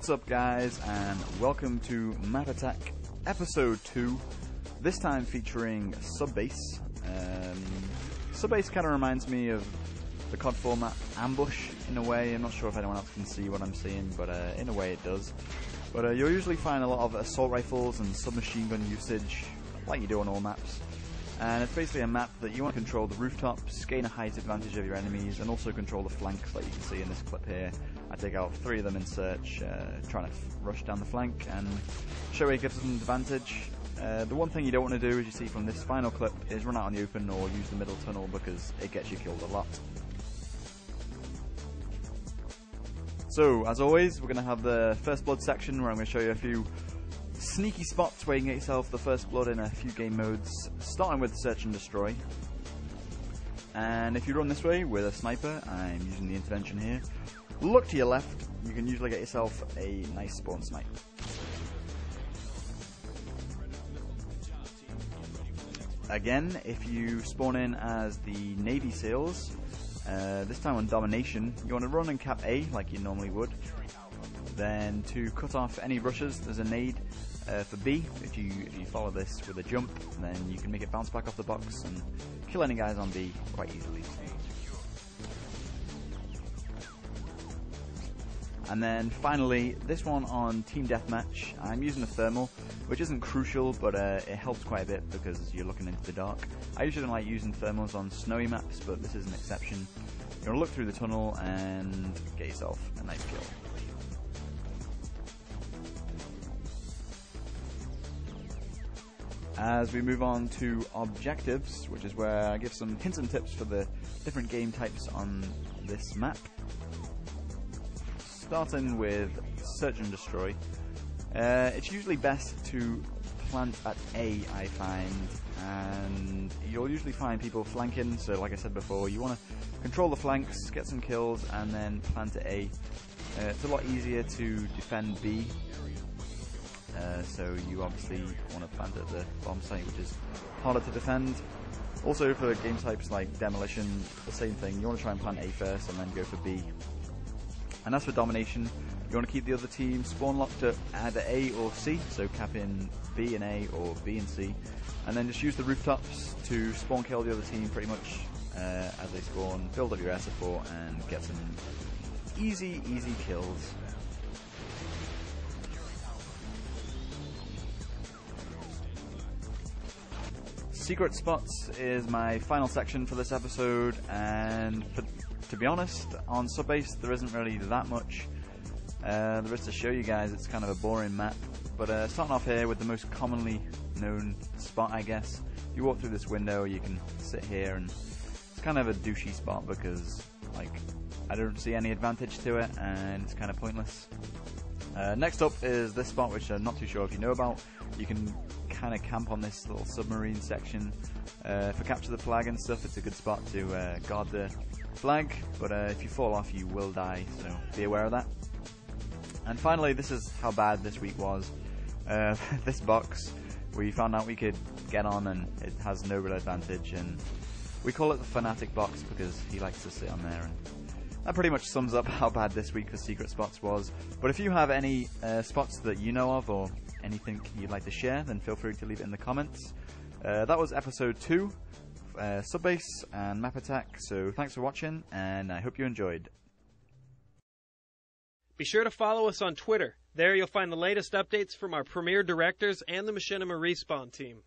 What's up, guys, and welcome to Map Attack Episode 2, this time featuring Subbase. Subbase kind of reminds me of the COD format Ambush in a way. I'm not sure if anyone else can see what I'm seeing, but in a way it does. But you'll usually find a lot of assault rifles and submachine gun usage, like you do on all maps. And it's basically a map that you want to control the rooftops, gain a height advantage of your enemies, and also control the flanks, like you can see in this clip here. I take out 3 of them in search, trying to rush down the flank, and show it gives them an advantage. The one thing you don't want to do, as you see from this final clip, is run out in the open or use the middle tunnel, because it gets you killed a lot. So, as always, we're going to have the First Blood section, where I'm going to show you a few sneaky spots where you can get yourself the first blood in a few game modes, starting with Search and Destroy. And if you run this way with a sniper, I'm using the intervention here, look to your left, you can usually get yourself a nice spawn snipe. Again, if you spawn in as the Navy SEALs, this time on Domination, you want to run and cap A like you normally would. Then to cut off any rushes, there's a nade for B. If you follow this with a jump, then you can make it bounce back off the box and kill any guys on B quite easily. And then finally, this one on Team Deathmatch, I'm using a thermal, which isn't crucial, but it helps quite a bit because you're looking into the dark. I usually don't like using thermals on snowy maps, but this is an exception. You're going to look through the tunnel and get yourself a nice kill. As we move on to objectives, which is where I give some hints and tips for the different game types on this map. Starting with Search and Destroy. It's usually best to plant at A, I find, and you'll usually find people flanking, so like I said before, you want to control the flanks, get some kills, and then plant at A. It's a lot easier to defend B. So you obviously want to plant at the bomb site, which is harder to defend. Also for game types like Demolition, the same thing. You want to try and plant A first and then go for B. And as for Domination, you want to keep the other team spawn locked at either A or C, so cap in B and A or B and C, and then just use the rooftops to spawn kill the other team pretty much as they spawn, build up your air support and get some easy kills. Secret spots is my final section for this episode, and to be honest, on Subbase there isn't really that much there is to show you guys. It's kind of a boring map, but starting off here with the most commonly known spot, I guess. You walk through this window, you can sit here, and it's kind of a douchey spot because, like, I don't see any advantage to it, and it's kind of pointless. Next up is this spot, which I'm not too sure if you know about. You can kind of camp on this little submarine section. For capture the flag and stuff, it's a good spot to guard the flag, but if you fall off you will die, so be aware of that. And finally, this is how bad this week was. This box, we found out we could get on and it has no real advantage, and we call it the Fanatic box because he likes to sit on there, and that pretty much sums up how bad this week for secret spots was. But if you have any spots that you know of or anything you'd like to share, then feel free to leave it in the comments. That was episode 2, Subbase and Map Attack, so thanks for watching, and I hope you enjoyed. Be sure to follow us on Twitter. There you'll find the latest updates from our premier directors and the Machinima Respawn team.